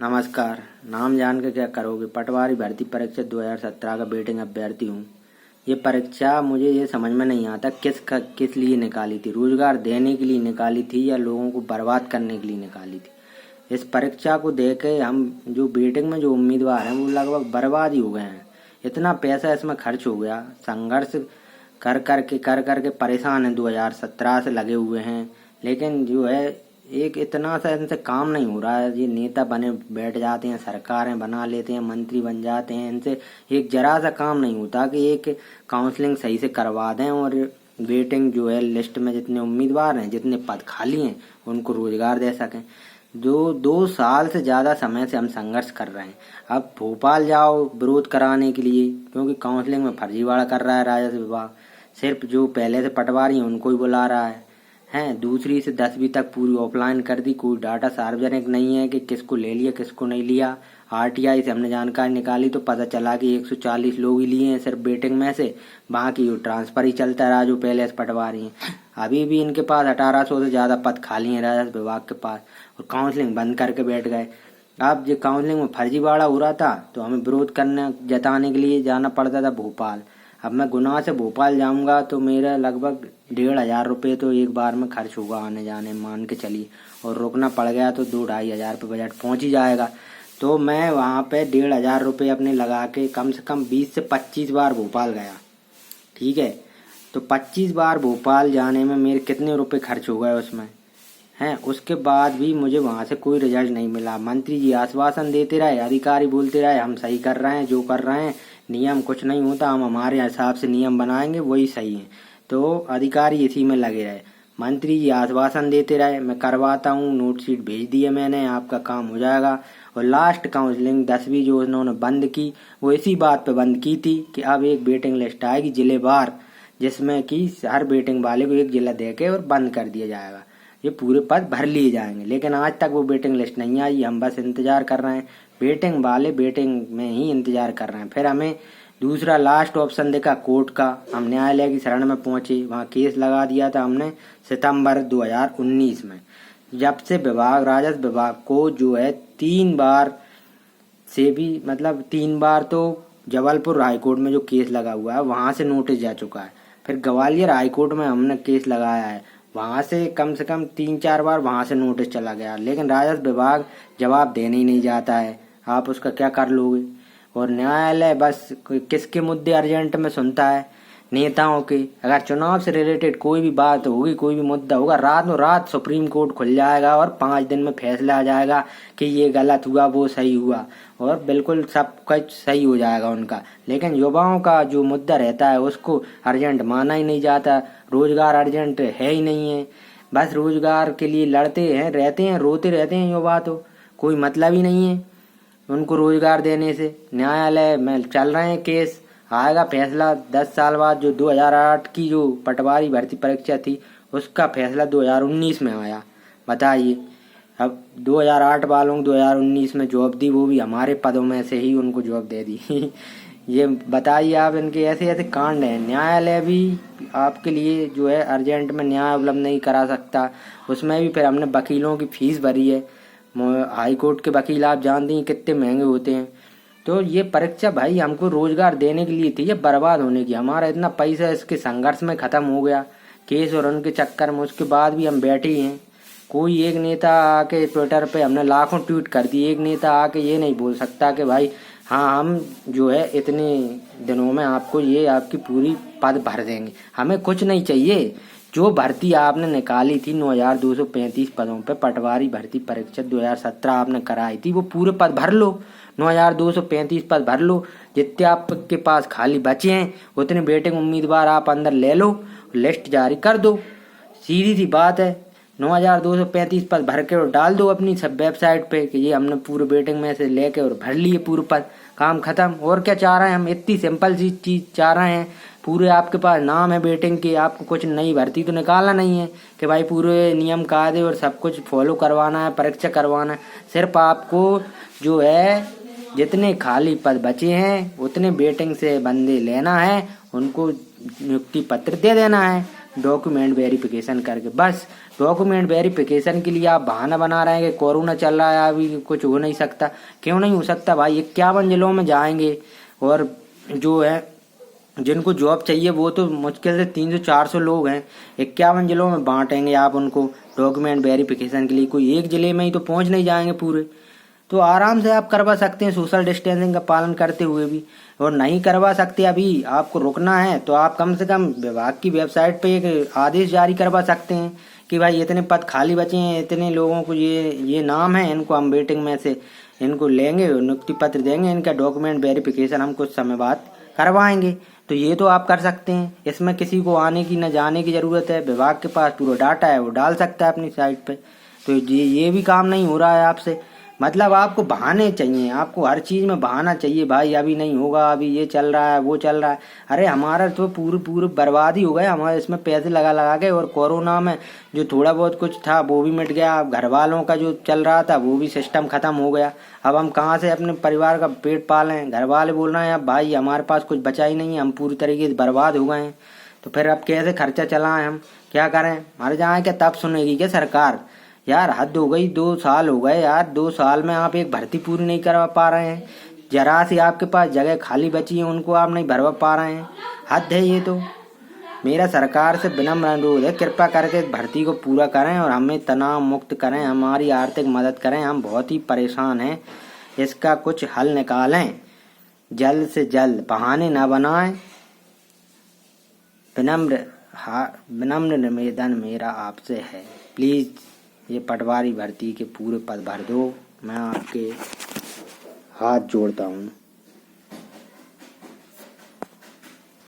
नमस्कार। नाम जान के क्या करोगे? पटवारी भर्ती परीक्षा 2017 का वेटिंग अभ्यर्थी हूँ। ये परीक्षा मुझे ये समझ में नहीं आता किस लिए निकाली थी। रोजगार देने के लिए निकाली थी या लोगों को बर्बाद करने के लिए निकाली थी। इस परीक्षा को देख के हम जो वेटिंग में जो उम्मीदवार हैं वो लगभग बर्बाद ही हो गए हैं। इतना पैसा इसमें खर्च हो गया, संघर्ष कर कर के परेशान हैं। 2017 से लगे हुए हैं, लेकिन जो है एक इतना सा इनसे काम नहीं हो रहा है। ये नेता बने बैठ जाते हैं, सरकारें बना लेते हैं, मंत्री बन जाते हैं, इनसे एक जरा सा काम नहीं होता कि एक काउंसलिंग सही से करवा दें और वेटिंग जो है लिस्ट में जितने उम्मीदवार हैं, जितने पद खाली हैं, उनको रोजगार दे सकें। जो 2 साल से ज़्यादा समय से हम संघर्ष कर रहे हैं। अब भोपाल जाओ विरोध कराने के लिए, क्योंकि काउंसलिंग में फर्जीवाड़ा कर रहा है राजस्व विभाग। सिर्फ जो पहले से पटवारी हैं उनको ही बुला रहा है। दूसरी से 10वीं तक पूरी ऑफलाइन कर दी। कोई डाटा सार्वजनिक नहीं है कि किसको ले लिया किसको नहीं लिया। आरटीआई से हमने जानकारी निकाली तो पता चला कि 140 लोग ही लिए हैं सिर्फ वेटिंग में से। बाकी ट्रांसफर ही चलता रहा जो पहले से पटवारी हैं। अभी भी इनके पास 1800 से ज्यादा पद खाली हैं राजस्व विभाग के पास, और काउंसलिंग बंद करके बैठ गए। अब जो काउंसलिंग में फर्जीवाड़ा हो रहा था तो हमें विरोध करने जताने के लिए जाना पड़ता था भोपाल। अब मैं गुनाह से भोपाल जाऊंगा तो मेरा लगभग 1500 तो एक बार में खर्च होगा आने जाने, मान के चलिए। और रुकना पड़ गया तो 2-2,500 पे बजट पहुंच ही जाएगा। तो मैं वहां पे 1500 अपने लगा के कम से कम 20 से 25 बार भोपाल गया। ठीक है, तो 25 बार भोपाल जाने में मेरे कितने रुपए खर्च हो गए उसमें हैं। उसके बाद भी मुझे वहां से कोई रिजल्ट नहीं मिला। मंत्री जी आश्वासन देते रहे, अधिकारी बोलते रहे हम सही कर रहे हैं, जो कर रहे हैं नियम कुछ नहीं होता, हम हमारे हिसाब से नियम बनाएंगे वही सही है। तो अधिकारी इसी में लगे रहे। मंत्री जी आश्वासन देते रहे, मैं करवाता हूँ, नोट शीट भेज दिए मैंने, आपका काम हो जाएगा। और लास्ट काउंसलिंग 10वीं जो उन्होंने बंद की, वो इसी बात पे बंद की थी कि अब एक वेटिंग लिस्ट आएगी जिलेवार, जिसमें कि हर वेटिंग वाले को एक जिला देके और बंद कर दिया जाएगा। ये पूरे पद भर लिए जाएंगे, लेकिन आज तक वो वेटिंग लिस्ट नहीं आई। हम बस इंतजार कर रहे हैं। वेटिंग वाले वेटिंग में ही इंतजार कर रहे हैं। फिर हमें दूसरा लास्ट ऑप्शन देखा कोर्ट का। हम न्यायालय की शरण में पहुंचे, वहां केस लगा दिया था हमने सितंबर 2019 में। जब से राजस्व विभाग को जो है 3 बार से भी, मतलब 3 बार तो जबलपुर हाईकोर्ट में जो केस लगा हुआ है वहां से नोटिस जा चुका है। फिर ग्वालियर हाईकोर्ट में हमने केस लगाया है, वहां से कम 3-4 बार वहां से नोटिस चला गया, लेकिन राजस्व विभाग जवाब देने ही नहीं जाता है। आप उसका क्या कर लोगे? और न्यायालय बस किसके मुद्दे अर्जेंट में सुनता है? नेताओं के। अगर चुनाव से रिलेटेड कोई भी बात होगी, कोई भी मुद्दा होगा, रात सुप्रीम कोर्ट खुल जाएगा और 5 दिन में फैसला आ जाएगा कि ये गलत हुआ वो सही हुआ, और बिल्कुल सब कुछ सही हो जाएगा उनका। लेकिन युवाओं का जो मुद्दा रहता है उसको अर्जेंट माना ही नहीं जाता। रोजगार अर्जेंट है ही नहीं है, बस रोजगार के लिए लड़ते हैं रहते हैं, रोते रहते हैं युवा। तो कोई मतलब ही नहीं है उनको रोजगार देने से। न्यायालय में चल रहे हैं केस, आएगा फैसला 10 साल बाद। जो 2008 की जो पटवारी भर्ती परीक्षा थी उसका फैसला 2019 में आया। बताइए, अब 2008 वालों को 2019 में जॉब दी, वो भी हमारे पदों में से ही उनको जॉब दे दी। ये बताइए आप, इनके ऐसे ऐसे कांड हैं। न्यायालय भी आपके लिए जो है अर्जेंट में न्याय उपलब्ध नहीं करा सकता। उसमें भी फिर हमने वकीलों की फीस भरी है। हाई कोर्ट के वकील आप जानते हैं कितने महंगे होते हैं। तो ये परीक्षा भाई हमको रोजगार देने के लिए थी, ये बर्बाद होने की। हमारा इतना पैसा इसके संघर्ष में खत्म हो गया, केस और उनके चक्कर में। उसके बाद भी हम बैठे ही हैं। कोई एक नेता आके ट्विटर पे, हमने लाखों ट्वीट कर दिए, एक नेता आके ये नहीं बोल सकता कि भाई हाँ हम जो है इतने दिनों में आपको ये आपकी पूरी पद भर देंगे। हमें कुछ नहीं चाहिए। जो भर्ती आपने निकाली थी 9235 पदों पे, पटवारी भर्ती परीक्षा 2017 आपने कराई थी, वो पूरे पद भर लो। 9235 पद भर लो। जितने आपके पास खाली बचे हैं उतने वेटिंग उम्मीदवार आप अंदर ले लो, लिस्ट जारी कर दो। सीधी सी बात है। 9235 पद भर के और डाल दो अपनी सब वेबसाइट पे कि ये हमने पूरे वेटिंग में से लेके और भर लिए पूरे पद, काम खत्म। और क्या चाह रहे हैं हम? इतनी सिंपल सी चीज चाह रहे हैं। पूरे आपके पास नाम है वेटिंग के, आपको कुछ नई भर्ती तो निकालना नहीं है कि भाई पूरे नियम कायदे और सब कुछ फॉलो करवाना है, परीक्षा करवाना है। सिर्फ आपको जो है जितने खाली पद बचे हैं उतने वेटिंग से बंदे लेना है, उनको नियुक्ति पत्र दे देना है। डॉक्यूमेंट वेरिफिकेशन करके। बस डॉक्यूमेंट वेरिफिकेशन के लिए आप बहाना बना रहे हैं कि कोरोना चल रहा है, अभी कुछ हो नहीं सकता। क्यों नहीं हो सकता भाई? 51 जिलों में जाएंगे और जो है जिनको जॉब चाहिए वो तो मुश्किल से 300-400 लोग हैं, 51 जिलों में बांटेंगे आप उनको डॉक्यूमेंट वेरिफिकेशन के लिए। कोई एक जिले में ही तो पहुंच नहीं जाएंगे पूरे। तो आराम से आप करवा सकते हैं सोशल डिस्टेंसिंग का पालन करते हुए भी। और नहीं करवा सकते, अभी आपको रुकना है, तो आप कम से कम विभाग की वेबसाइट पे एक आदेश जारी करवा सकते हैं कि भाई इतने पद खाली बचे हैं, इतने लोगों को ये नाम है, इनको हम वेटिंग में से इनको लेंगे, नियुक्ति पत्र देंगे, इनका डॉक्यूमेंट वेरिफिकेशन हम कुछ समय बाद करवाएंगे। तो ये तो आप कर सकते हैं, इसमें किसी को आने की न जाने की जरूरत है। विभाग के पास पूरा डाटा है, वो डाल सकता है अपनी साइट पे। तो ये भी काम नहीं हो रहा है आपसे। मतलब आपको बहाने चाहिए, आपको हर चीज में बहाना चाहिए। भाई अभी नहीं होगा, अभी ये चल रहा है, वो चल रहा है। अरे हमारा तो पूरी बर्बादी हो गया, हमारे इसमें पैसे लगा लगा के। और कोरोना में जो थोड़ा बहुत कुछ था वो भी मिट गया। घर वालों का जो चल रहा था वो भी सिस्टम खत्म हो गया। अब हम कहाँ से अपने परिवार का पेट पालें? घर वाले बोल रहे हैं अब भाई हमारे पास कुछ बचा ही नहीं है, हम पूरी तरीके से बर्बाद हो गए हैं। तो फिर अब कैसे खर्चा चलाएं? हम क्या करें? मर जाए क्या तब सुनेगी क्या सरकार? यार हद हो गई, 2 साल हो गए यार, 2 साल में आप एक भर्ती पूरी नहीं करवा पा रहे हैं। जरा सी आपके पास जगह खाली बची है, उनको आप नहीं भरवा पा रहे हैं। हद है ये तो। मेरा सरकार से विनम्र अनुरोध है, कृपया करके भर्ती को पूरा करें और हमें तनाव मुक्त करें, हमारी आर्थिक मदद करें। हम बहुत ही परेशान हैं, इसका कुछ हल निकालें जल्द से जल्द, बहाने ना बनाएं। विनम्र निवेदन मेरा आपसे है, प्लीज ये पटवारी भर्ती के पूरे पद भर दो। मैं आपके हाथ जोड़ता हूँ।